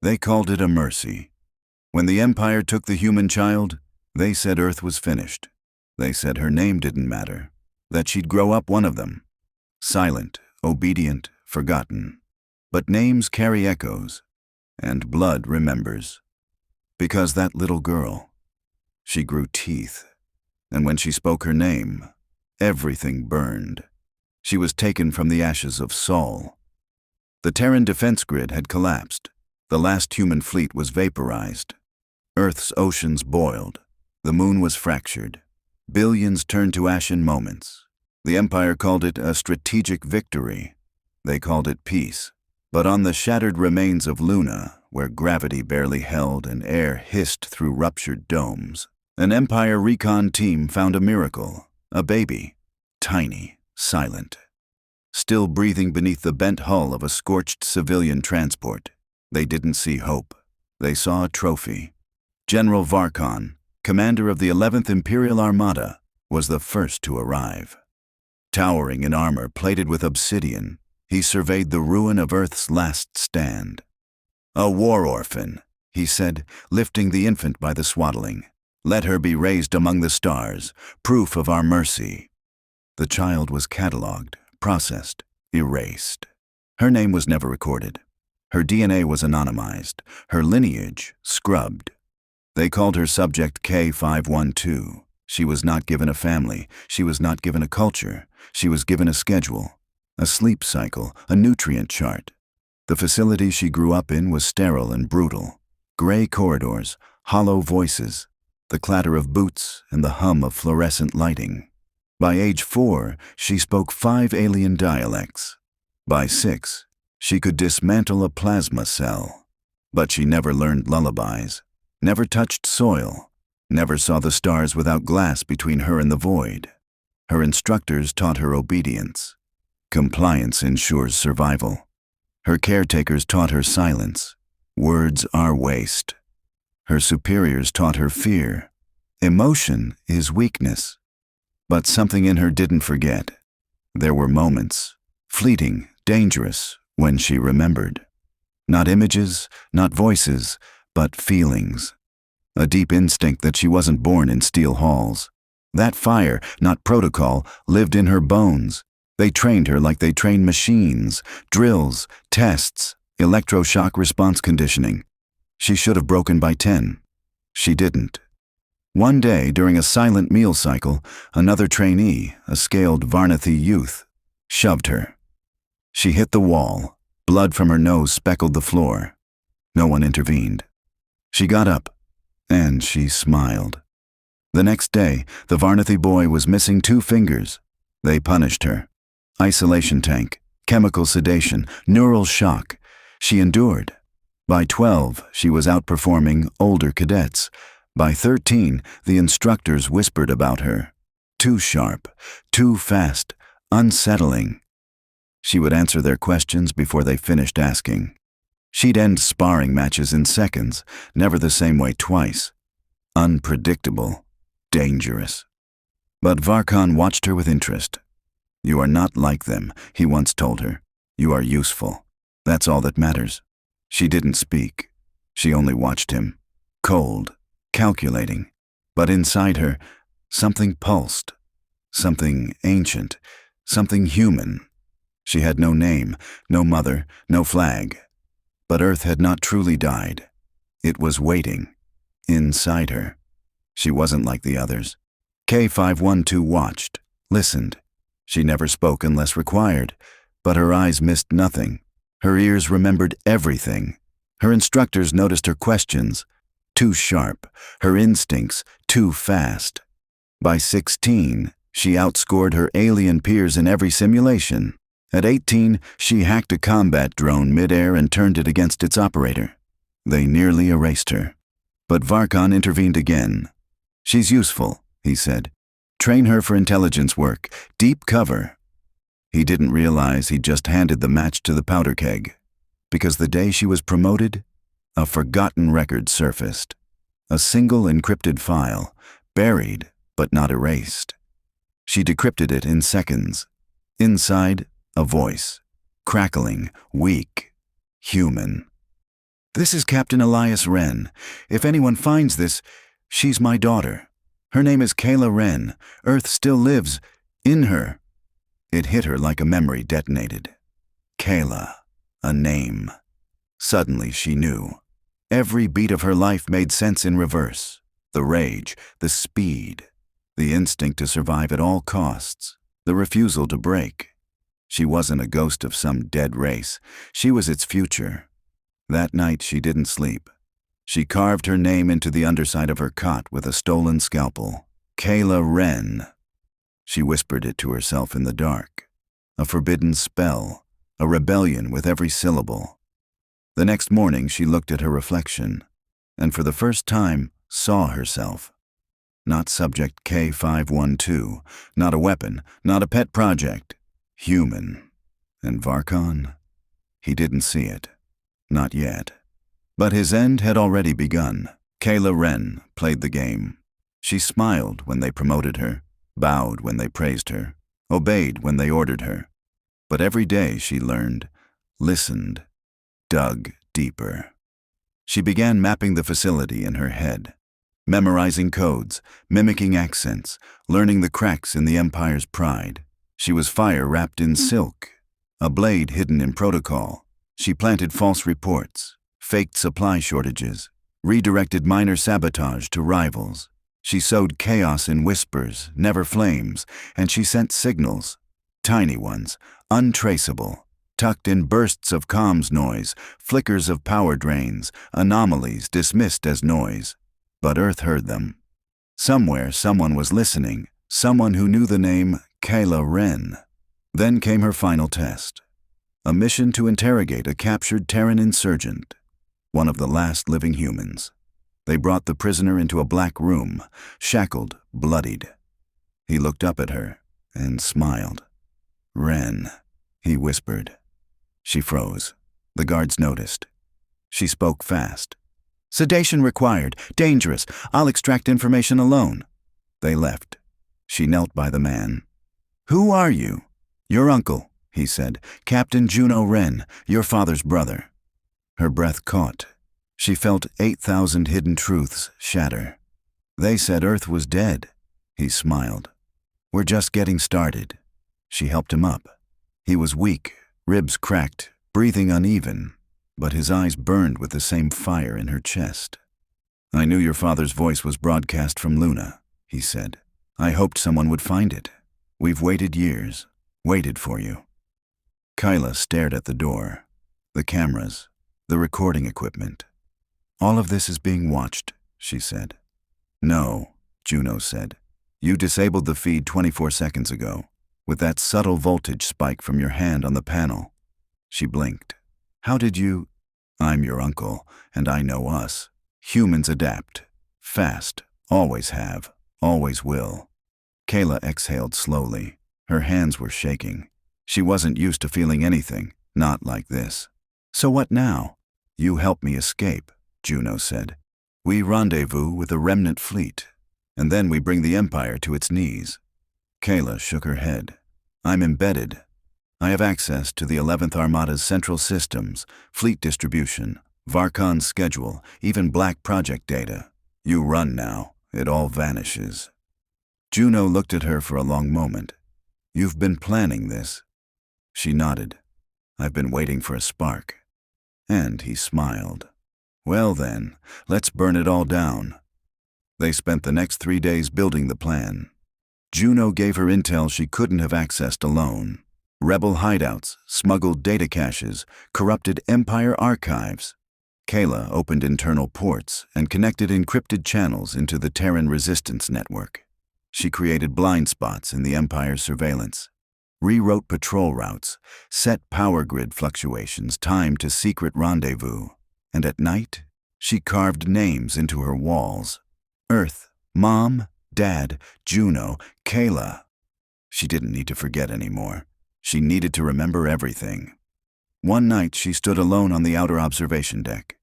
They called it a mercy. When the Empire took the human child, they said Earth was finished. They said her name didn't matter, that she'd grow up one of them. Silent, obedient, forgotten. But names carry echoes, and blood remembers. Because that little girl, she grew teeth, and when she spoke her name, everything burned. She was taken from the ashes of Saul. The Terran defense grid had collapsed. The last human fleet was vaporized. Earth's oceans boiled. The moon was fractured. Billions turned to ash in moments. The Empire called it a strategic victory. They called it peace. But on the shattered remains of Luna, where gravity barely held and air hissed through ruptured domes, an Empire recon team found a miracle, a baby, tiny, silent, still breathing beneath the bent hull of a scorched civilian transport. They didn't see hope. They saw a trophy. General Varkon, commander of the 11th Imperial Armada, was the first to arrive. Towering in armor plated with obsidian, he surveyed the ruin of Earth's last stand. "A war orphan," he said, lifting the infant by the swaddling. "Let her be raised among the stars, proof of our mercy." The child was catalogued, processed, erased. Her name was never recorded. Her DNA was anonymized, her lineage scrubbed. They called her Subject K512. She was not given a family, she was not given a culture, she was given a schedule, a sleep cycle, a nutrient chart. The facility she grew up in was sterile and brutal. Gray corridors, hollow voices, the clatter of boots and the hum of fluorescent lighting. By age 4, she spoke 5 alien dialects. By 6, she could dismantle a plasma cell. But she never learned lullabies, never touched soil, never saw the stars without glass between her and the void. Her instructors taught her obedience. Compliance ensures survival. Her caretakers taught her silence. Words are waste. Her superiors taught her fear. Emotion is weakness. But something in her didn't forget. There were moments, fleeting, dangerous, when she remembered. Not images, not voices, but feelings. A deep instinct that she wasn't born in steel halls. That fire, not protocol, lived in her bones. They trained her like they train machines, drills, tests, electroshock response conditioning. She should have broken by 10. She didn't. One day, during a silent meal cycle, another trainee, a scaled Varnathi youth, shoved her. She hit the wall. Blood from her nose speckled the floor. No one intervened. She got up, and she smiled. The next day, the Varnathi boy was missing 2 fingers. They punished her. Isolation tank, chemical sedation, neural shock. She endured. By 12, she was outperforming older cadets. By 13, the instructors whispered about her. Too sharp, too fast, unsettling. She would answer their questions before they finished asking. She'd end sparring matches in seconds, never the same way twice. Unpredictable, dangerous. But Varkon watched her with interest. "You are not like them," he once told her. "You are useful. That's all that matters." She didn't speak. She only watched him, cold, calculating. But inside her, something pulsed, something ancient, something human. She had no name, no mother, no flag. But Earth had not truly died. It was waiting, inside her. She wasn't like the others. K512 watched, listened. She never spoke unless required, but her eyes missed nothing. Her ears remembered everything. Her instructors noticed her questions, too sharp, her instincts too fast. By 16, she outscored her alien peers in every simulation. At 18, she hacked a combat drone midair and turned it against its operator. They nearly erased her. But Varkon intervened again. "She's useful," he said. "Train her for intelligence work, deep cover." He didn't realize he'd just handed the match to the powder keg. Because the day she was promoted, a forgotten record surfaced. A single encrypted file, buried but not erased. She decrypted it in seconds. Inside, a voice, crackling, weak, human. "This is Captain Elias Wren. If anyone finds this, she's my daughter. Her name is Kayla Wren. Earth still lives in her." It hit her like a memory detonated. Kayla, a name. Suddenly she knew. Every beat of her life made sense in reverse. The rage, the speed, the instinct to survive at all costs, the refusal to break. She wasn't a ghost of some dead race. She was its future. That night she didn't sleep. She carved her name into the underside of her cot with a stolen scalpel. Kayla Wren. She whispered it to herself in the dark. A forbidden spell, a rebellion with every syllable. The next morning she looked at her reflection, and for the first time saw herself. Not subject K512, not a weapon, not a pet project. Human. And Varkon? He didn't see it. Not yet. But his end had already begun. Kayla Wren played the game. She smiled when they promoted her, bowed when they praised her, obeyed when they ordered her. But every day she learned, listened, dug deeper. She began mapping the facility in her head, memorizing codes, mimicking accents, learning the cracks in the Empire's pride. She was fire wrapped in silk, a blade hidden in protocol. She planted false reports, faked supply shortages, redirected minor sabotage to rivals. She sowed chaos in whispers, never flames, and she sent signals, tiny ones, untraceable, tucked in bursts of comms noise, flickers of power drains, anomalies dismissed as noise. But Earth heard them. Somewhere someone was listening, someone who knew the name Kayla Wren. Then came her final test. A mission to interrogate a captured Terran insurgent, one of the last living humans. They brought the prisoner into a black room, shackled, bloodied. He looked up at her and smiled. "Wren," he whispered. She froze. The guards noticed. She spoke fast. "Sedation required. Dangerous. I'll extract information alone." They left. She knelt by the man. "Who are you?" "Your uncle," he said. "Captain Juno Wren, your father's brother." Her breath caught. She felt 8,000 hidden truths shatter. "They said Earth was dead." He smiled. "We're just getting started." She helped him up. He was weak, ribs cracked, breathing uneven, but his eyes burned with the same fire in her chest. "I knew your father's voice was broadcast from Luna," he said. "I hoped someone would find it. We've waited years, waited for you." Kyla stared at the door, the cameras, the recording equipment. "All of this is being watched," she said. "No," Juno said. "You disabled the feed 24 seconds ago, with that subtle voltage spike from your hand on the panel." She blinked. "How did you—" "I'm your uncle, and I know us. Humans adapt. Fast. Always have. Always will." Kayla exhaled slowly. Her hands were shaking. She wasn't used to feeling anything, not like this. "So what now?" "You help me escape," Juno said. "We rendezvous with a remnant fleet, and then we bring the Empire to its knees." Kayla shook her head. "I'm embedded. I have access to the 11th Armada's central systems, fleet distribution, Varkon's schedule, even Black Project data. You run now. It all vanishes." Juno looked at her for a long moment. "You've been planning this." She nodded. "I've been waiting for a spark." And he smiled. "Well then, let's burn it all down." They spent the next 3 days building the plan. Juno gave her intel she couldn't have accessed alone. Rebel hideouts, smuggled data caches, corrupted Empire archives. Kayla opened internal ports and connected encrypted channels into the Terran resistance network. She created blind spots in the Empire's surveillance, rewrote patrol routes, set power grid fluctuations timed to secret rendezvous, and at night, she carved names into her walls. Earth, Mom, Dad, Juno, Kayla. She didn't need to forget anymore. She needed to remember everything. One night she stood alone on the outer observation deck.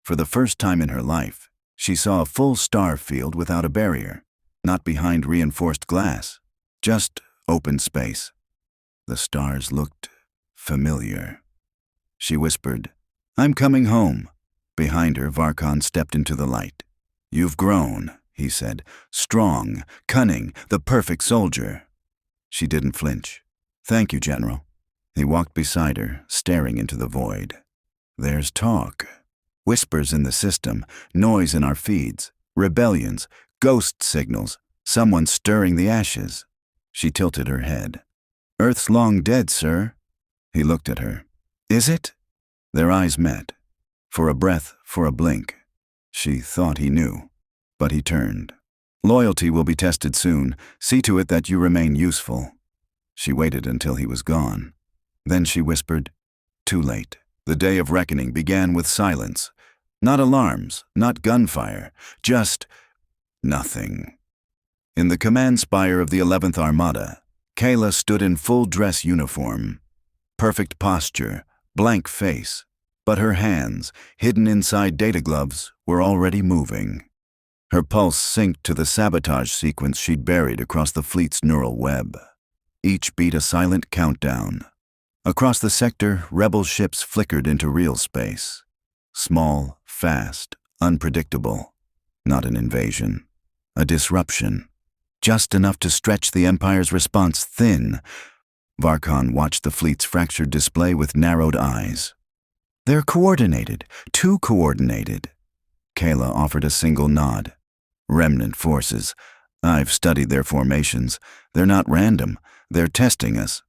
For the first time in her life, she saw a full star field without a barrier, not behind reinforced glass, just open space. The stars looked familiar. She whispered, "I'm coming home." Behind her, Varkon stepped into the light. "You've grown," he said. "Strong, cunning, the perfect soldier." She didn't flinch. "Thank you, General." He walked beside her, staring into the void. "There's talk. Whispers in the system, noise in our feeds, rebellions, ghost signals, someone stirring the ashes." She tilted her head. "Earth's long dead, sir." He looked at her. "Is it?" Their eyes met. For a breath, for a blink. She thought he knew, but he turned. "Loyalty will be tested soon. See to it that you remain useful." She waited until he was gone. Then she whispered, "Too late." The day of reckoning began with silence. Not alarms, not gunfire, just nothing. In the command spire of the 11th Armada, Kayla stood in full dress uniform. Perfect posture, blank face, but her hands, hidden inside data gloves, were already moving. Her pulse synced to the sabotage sequence she'd buried across the fleet's neural web. Each beat a silent countdown. Across the sector, rebel ships flickered into real space. Small, fast, unpredictable. Not an invasion. A disruption. Just enough to stretch the Empire's response thin. Varkon watched the fleet's fractured display with narrowed eyes. "They're coordinated. Too coordinated." Kayla offered a single nod. "Remnant forces. I've studied their formations. They're not random. They're testing us."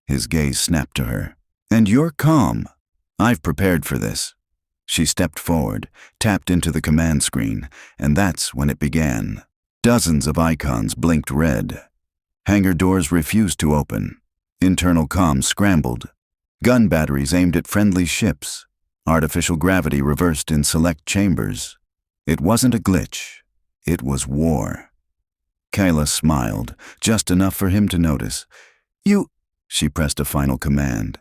His gaze snapped to her. "And you're calm. I've prepared for this." She stepped forward, tapped into the command screen, and that's when it began. Dozens of icons blinked red. Hangar doors refused to open. Internal comms scrambled. Gun batteries aimed at friendly ships. Artificial gravity reversed in select chambers. It wasn't a glitch. It was war. Kayla smiled, just enough for him to notice. "You—" She pressed a final command.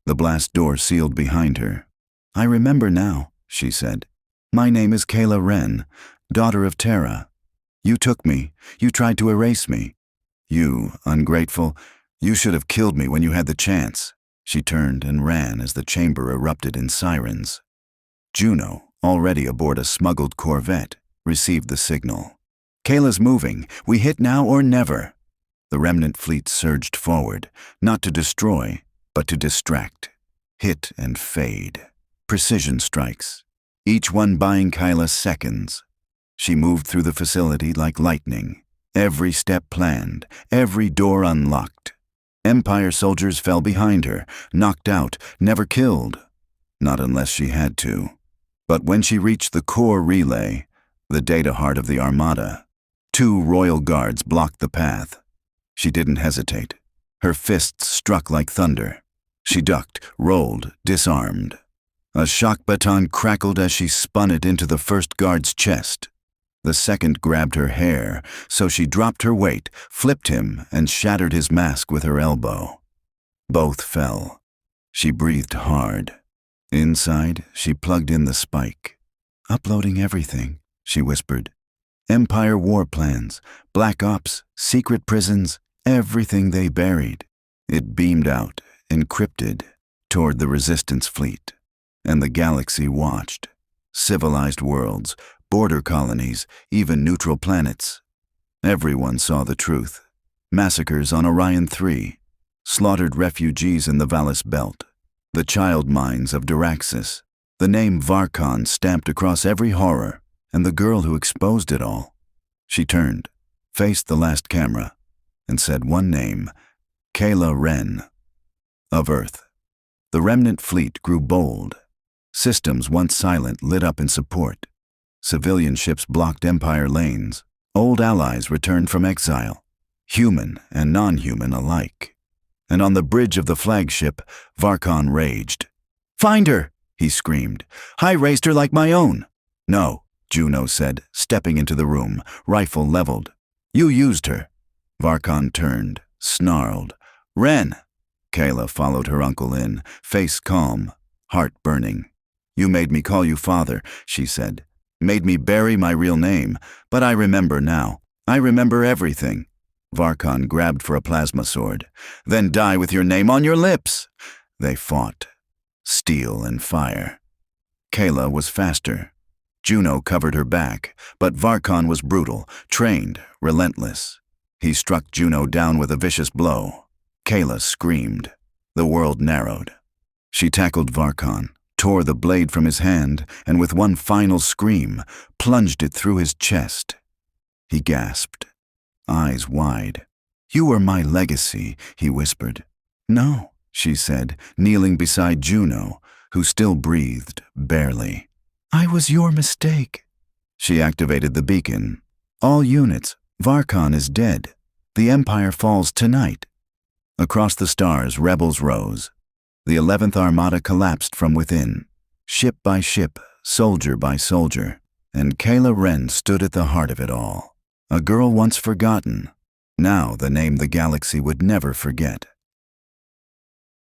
The blast door sealed behind her. "I remember now," she said. "My name is Kayla Wren, daughter of Terra. You took me. You tried to erase me. You, ungrateful, you should have killed me when you had the chance." She turned and ran as the chamber erupted in sirens. Juno, already aboard a smuggled corvette, received the signal. "Kayla's moving. We hit now or never." The remnant fleet surged forward, not to destroy, but to distract. Hit and fade. Precision strikes. Each one buying Kayla seconds. She moved through the facility like lightning. Every step planned, every door unlocked. Empire soldiers fell behind her, knocked out, never killed. Not unless she had to. But when she reached the core relay, the data heart of the Armada, 2 royal guards blocked the path. She didn't hesitate. Her fists struck like thunder. She ducked, rolled, disarmed. A shock baton crackled as she spun it into the first guard's chest. The second grabbed her hair, so she dropped her weight, flipped him, and shattered his mask with her elbow. Both fell. She breathed hard. Inside, she plugged in the spike. "Uploading everything," she whispered. "Empire war plans, black ops, secret prisons, everything they buried." It beamed out, encrypted, toward the Resistance fleet. And the galaxy watched. Civilized worlds, border colonies, even neutral planets. Everyone saw the truth. Massacres on Orion 3, slaughtered refugees in the Valis Belt, the child mines of Diraxis, the name Varkon stamped across every horror, and the girl who exposed it all. She turned, faced the last camera, and said one name, Kayla Wren. Of Earth. The remnant fleet grew bold. Systems once silent lit up in support. Civilian ships blocked Empire lanes. Old allies returned from exile, human and non-human alike. And on the bridge of the flagship, Varkon raged. "Find her!" he screamed. "I raised her like my own." "No," Juno said, stepping into the room, rifle leveled. "You used her." Varkon turned, snarled. "Wren!" Kayla followed her uncle in, face calm, heart burning. "You made me call you father," she said. "Made me bury my real name, but I remember now. I remember everything." Varkon grabbed for a plasma sword. "Then die with your name on your lips." They fought. Steel and fire. Kayla was faster. Juno covered her back, but Varkon was brutal, trained, relentless. He struck Juno down with a vicious blow. Kayla screamed. The world narrowed. She tackled Varkon, tore the blade from his hand, and with one final scream, plunged it through his chest. He gasped, eyes wide. "You are my legacy," he whispered. "No," she said, kneeling beside Juno, who still breathed, barely. "I was your mistake." She activated the beacon. "All units, Varkon is dead. The Empire falls tonight." Across the stars, rebels rose. The 11th Armada collapsed from within, ship by ship, soldier by soldier, and Kayla Ren stood at the heart of it all. A girl once forgotten, now the name the galaxy would never forget.